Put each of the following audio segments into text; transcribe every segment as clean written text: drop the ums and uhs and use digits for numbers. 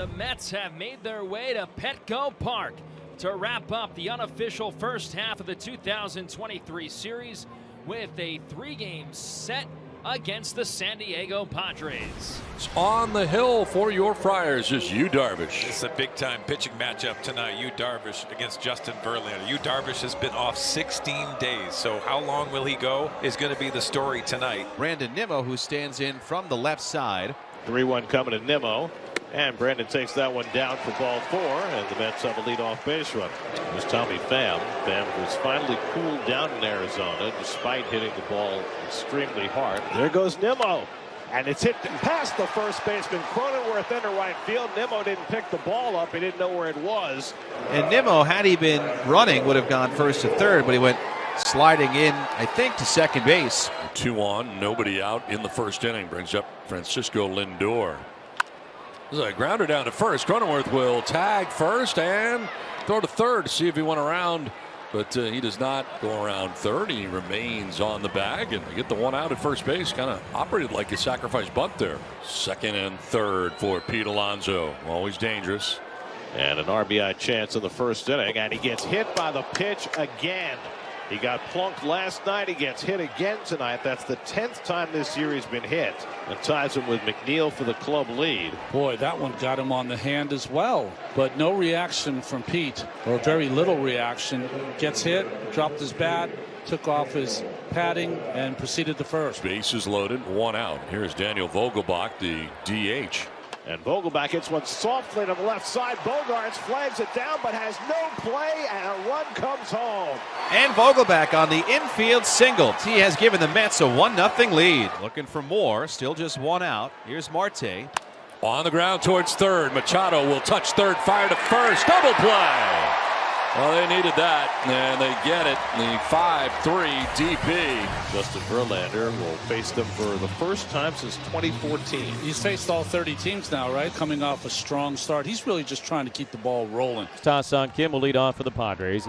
The Mets have made their way to Petco Park to wrap up the unofficial first half of the 2023 series with a 3-game set against the San Diego Padres. On the hill for your Friars is Yu Darvish. It's a big-time pitching matchup tonight. Yu Darvish against Justin Verlander. Yu Darvish has been off 16 days, so how long will he go is going to be the story tonight. Brandon Nimmo, who stands in from the left side. 3-1 coming to Nimmo. And Brandon takes that one down for ball 4, and the Mets have a leadoff base runner. There's Tommy Pham. Pham was finally cooled down in Arizona despite hitting the ball extremely hard. There goes Nimmo. And it's hit past the first baseman, Cronenworth, into right field. Nimmo didn't pick the ball up. He didn't know where it was. And Nimmo, had he been running, would have gone first to third, but he went sliding in, I think, to second base. 2 on, nobody out in the first inning. Brings up Francisco Lindor. This is a grounder down to first. Cronenworth will tag first and throw to third to see if he went around, but he does not go around third. He remains on the bag, and they get the one out at first base. Kind of operated like a sacrifice bunt there. Second and third for Pete Alonso. Always dangerous. And an RBI chance in the first inning, and he gets hit by the pitch again. He got plunked last night. He gets hit again tonight. That's the 10th time this year he's been hit. And ties him with McNeil for the club lead. Boy, that one got him on the hand as well. But no reaction from Pete, or very little reaction. Gets hit, dropped his bat, took off his padding, and proceeded to first. Bases loaded, 1 out. Here's Daniel Vogelbach, the DH. And Vogelbach hits one softly to the left side. Bogarts flags it down, but has no play, and a run comes home. And Vogelbach on the infield single. He has given the Mets a 1-0 lead. Looking for more, still just 1 out. Here's Marte. On the ground towards third. Machado will touch third, fire to first. Double play. Well, they needed that, and they get it. The 5-3 DP. Justin Verlander will face them for the first time since 2014. He's faced all 30 teams now, right? Coming off a strong start. He's really just trying to keep the ball rolling. Ta-Son Kim will lead off for the Padres.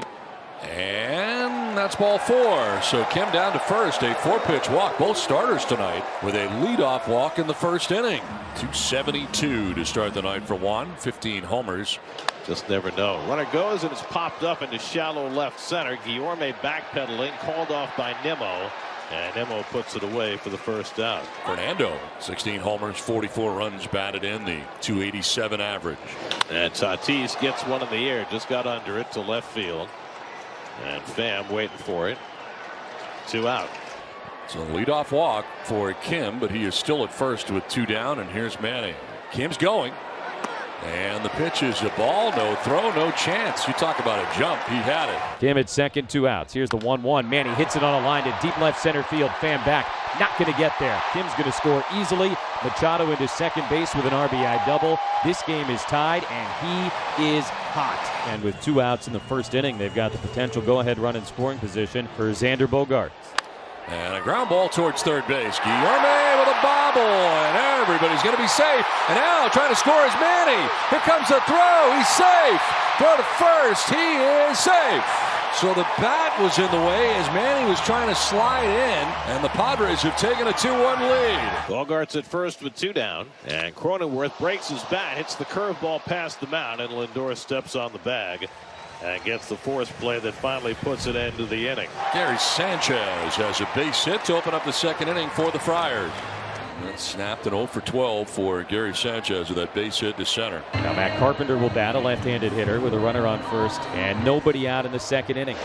And that's ball 4. So Kim down to first. A 4-pitch walk. Both starters tonight with a leadoff walk in the first inning. 272 to start the night for Juan. 15 homers. Just never know. Runner goes, and it's popped up into shallow left center. Guillorme backpedaling, called off by Nimmo. And Nimmo puts it away for the first out. Fernando, 16 homers, 44 runs batted in, the 287 average. And Tatis gets one in the air. Just got under it to left field. And Pham waiting for it. 2 out. It's a leadoff walk for Kim, but he is still at first with 2 down. And here's Manny. Kim's going. And the pitch is a ball. No throw, no chance. You talk about a jump. He had it. Kim at second, 2 outs. Here's the 1-1. Manny hits it on a line to deep left center field. Pham back. Not going to get there. Kim's going to score easily. Machado into second base with an RBI double. This game is tied, and he is hot. And with 2 outs in the first inning, they've got the potential go-ahead run in scoring position for Xander Bogaerts. And a ground ball towards third base. Guillorme with a bobble, and everybody's going to be safe. And now trying to score is Manny. Here comes the throw. He's safe. Throw to first. He is safe. So the bat was in the way as Manny was trying to slide in, and the Padres have taken a 2-1 lead. Bogarts at first with 2 down, and Cronenworth breaks his bat, hits the curveball past the mound, and Lindor steps on the bag and gets the force play that finally puts an end to the inning. Gary Sanchez has a base hit to open up the second inning for the Friars. That snapped an 0 for 12 for Gary Sanchez with that base hit to center. Now Matt Carpenter will bat, a left-handed hitter with a runner on first and nobody out in the second inning.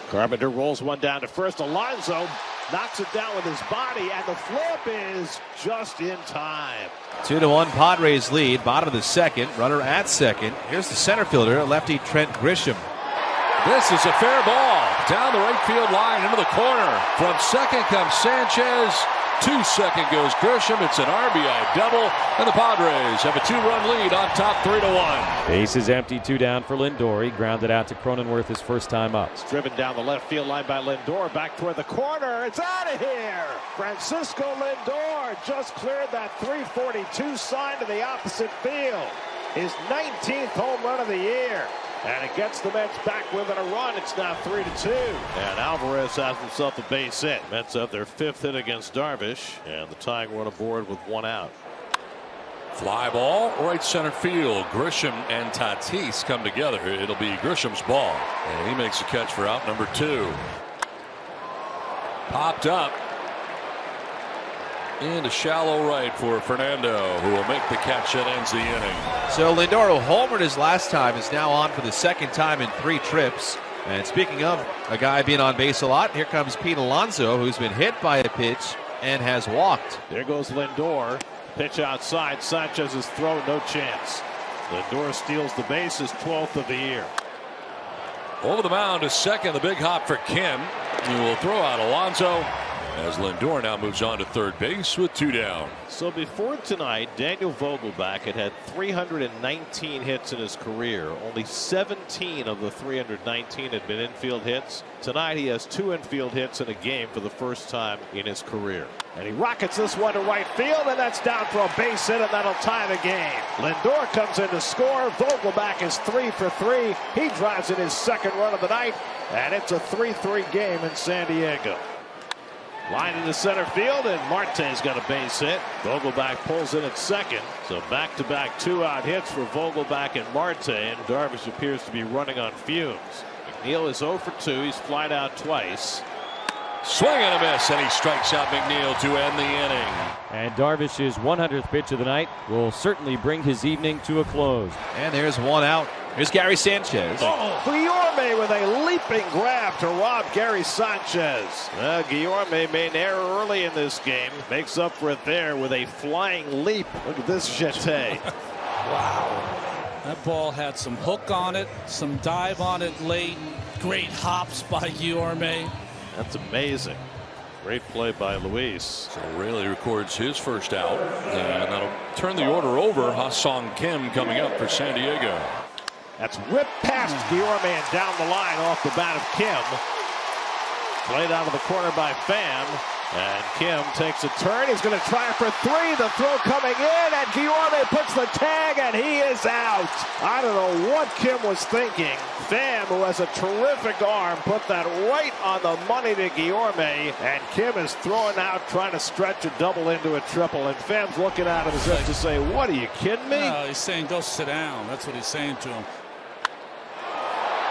Carpenter rolls one down to first. Alonso knocks it down with his body, and the flip is just in time. 2-1 Padres lead, bottom of the second. Runner at second. Here's the center fielder, lefty Trent Grisham. This is a fair ball down the right field line into the corner. From second comes Sanchez. To second goes Grisham. It's an RBI double, and the Padres have a 2-run lead on top 3-1. Base is empty, 2 down for Lindor. He grounded out to Cronenworth his first time up. It's driven down the left field line by Lindor. Back toward the corner. It's out of here. Francisco Lindor just cleared that 342 sign to the opposite field. His 19th home run of the year. And it gets the Mets back within a run. It's now 3-2. And Alvarez has himself a base hit. Mets have their 5th hit against Darvish. And the tying run aboard with 1 out. Fly ball, right center field. Grisham and Tatis come together. It'll be Grisham's ball. And he makes a catch for out number 2. Popped up into shallow right for Fernando, who will make the catch that ends the inning. So Lindor, who homered his last time, is now on for the second time in 3 trips. And speaking of a guy being on base a lot, here comes Pete Alonso, who's been hit by a pitch and has walked. There goes Lindor. Pitch outside. Sanchez's throw, no chance. Lindor steals the base, his 12th of the year. Over the mound to second, the big hop for Kim. He will throw out Alonso as Lindor now moves on to third base with 2 down. So before tonight, Daniel Vogelbach had 319 hits in his career. Only 17 of the 319 had been infield hits. Tonight he has 2 infield hits in a game for the first time in his career. And he rockets this one to right field, and that's down for a base hit, and that'll tie the game. Lindor comes in to score. Vogelbach is 3 for 3. He drives in his second run of the night, and it's a 3-3 game in San Diego. Line into center field, and Marte's got a base hit. Vogelbach pulls in at second. So back-to-back 2-out hits for Vogelbach and Marte, and Darvish appears to be running on fumes. McNeil is 0 for 2. He's flied out twice. Swing and a miss, and he strikes out McNeil to end the inning. And Darvish's 100th pitch of the night will certainly bring his evening to a close. And there's 1 out. Here's Gary Sanchez. Guillorme with a leaping grab to rob Gary Sanchez. Guillorme made an error early in this game. Makes up for it there with a flying leap. Look at this jeté. Wow. That ball had some hook on it, some dive on it late. Great hops by Guillorme. That's amazing. Great play by Luis. So Raley records his first out, and that'll turn the order over. Ha-Sung Kim coming up for San Diego. That's whipped past Guillorme and down the line off the bat of Kim. Played out of the corner by Pham. And Kim takes a turn. He's going to try for 3. The throw coming in, and Guillorme puts the tag, and he is out. I don't know what Kim was thinking. Pham, who has a terrific arm, put that right on the money to Guillorme, and Kim is throwing out, trying to stretch a double into a triple, and Pham's looking at him as if to say, what, are you kidding me? No, he's saying go sit down. That's what he's saying to him.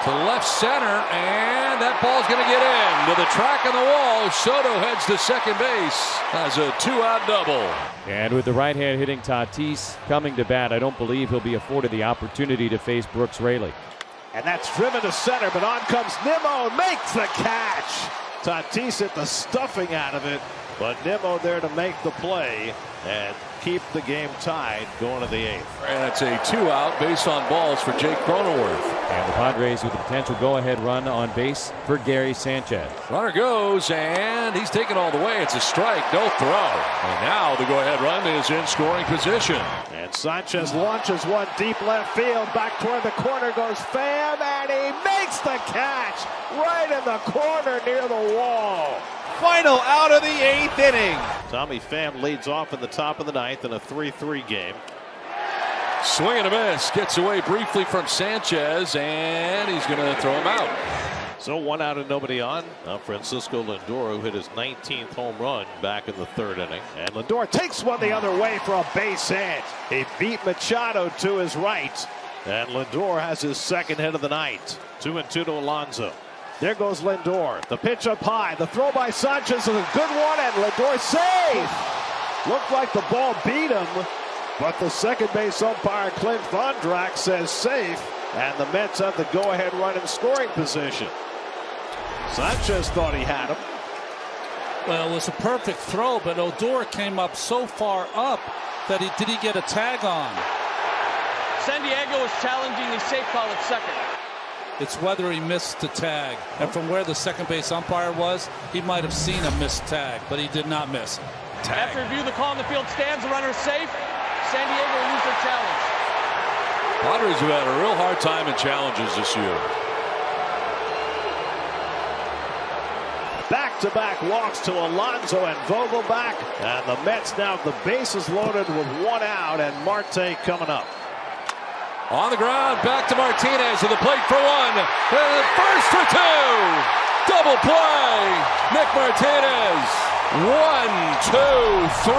To left center, and that ball's going to get in. To the track on the wall, Soto heads to second base as a 2-out double. And with the right hand hitting Tatis coming to bat, I don't believe he'll be afforded the opportunity to face Brooks Raley. And that's driven to center, but on comes Nimmo, makes the catch. Tatis hit the stuffing out of it, but Nimmo there to make the play and keep the game tied going to the 8th. And it's a 2-out base on balls for Jake Cronenworth. And the Padres with a potential go-ahead run on base for Gary Sanchez. Runner goes, and he's taken all the way. It's a strike, no throw. And now the go-ahead run is in scoring position. And Sanchez launches one deep left field. Back toward the corner goes Pham, and he makes the catch right in the corner near the wall. Final out of the 8th inning. Tommy Pham leads off in the top of the 9th in a 3-3 game. Swing and a miss. Gets away briefly from Sanchez, and he's going to throw him out. So 1 out and nobody on. Now Francisco Lindor, who hit his 19th home run back in the 3rd inning. And Lindor takes one the other way for a base hit. He beat Machado to his right. And Lindor has his 2nd hit of the night. 2-2 to Alonso. There goes Lindor. The pitch up high. The throw by Sanchez is a good one, and Lindor safe. Looked like the ball beat him, but the second base umpire, Clint Vondrack, says safe, and the Mets have the go-ahead run in scoring position. Sanchez thought he had him. Well, it was a perfect throw, but Odor came up so far up that did he get a tag on? San Diego is challenging the safe call at second. It's whether he missed the tag. And from where the second base umpire was, he might have seen a missed tag, but he did not miss. Tag. After review, the call in the field stands. The runner is safe. San Diego will lose their challenge. Padres have had a real hard time in challenges this year. Back-to-back walks to Alonso and Vogelbach. And the Mets now have the bases loaded with 1 out, and Marte coming up. On the ground, back to Martinez to the plate for 1. And first for 2. Double play. Nick Martinez. 1, 2, 3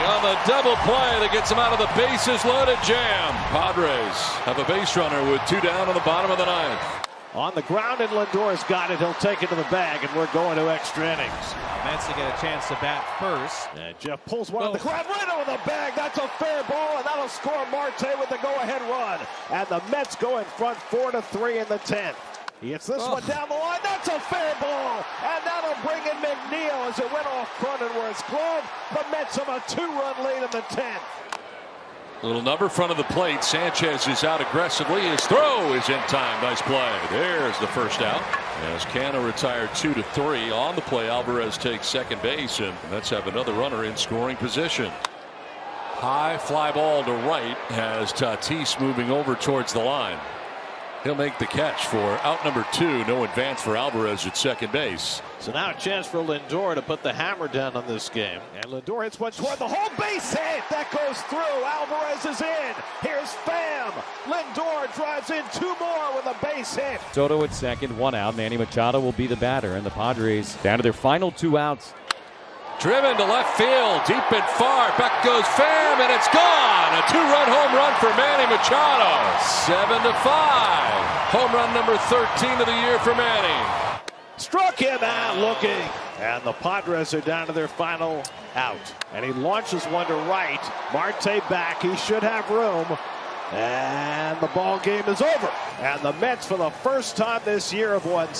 on the double play that gets him out of the bases loaded jam. Padres have a base runner with 2 down in the bottom of the 9th. On the ground, and Lindor's got it. He'll take it to the bag, and we're going to extra innings. Mets to get a chance to bat first. And Jeff pulls one on the ground, right over the bag. That's a fair ball, and that'll score Marte with the go-ahead run. And the Mets go in front 4-3 in the 10th. He hits this one down the line. That's a fair ball, and that'll bring in McNeil as it went off Cronenworth's glove. The Mets have a 2-run lead in the 10th. Little number front of the plate. Sanchez is out aggressively. His throw is in time. Nice play. There's the first out. As Canha retired 2-3 on the play, Alvarez takes second base, and the Mets have another runner in scoring position. High fly ball to right has Tatis moving over towards the line. He'll make the catch for out number 2. No advance for Alvarez at second base. So now a chance for Lindor to put the hammer down on this game. And Lindor hits one toward the whole base hit. That goes through. Alvarez is in. Here's Pham. Lindor drives in 2 more with a base hit. Soto at second, 1 out. Manny Machado will be the batter, and the Padres down to their final 2 outs. Driven to left field, deep and far. Back goes Pham, and it's gone. A 2-run home run for Manny Machado. 7-5. Home run number 13 of the year for Manny. Struck him out looking. And the Padres are down to their final out. And he launches one to right. Marte back. He should have room. And the ball game is over. And the Mets, for the first time this year, have won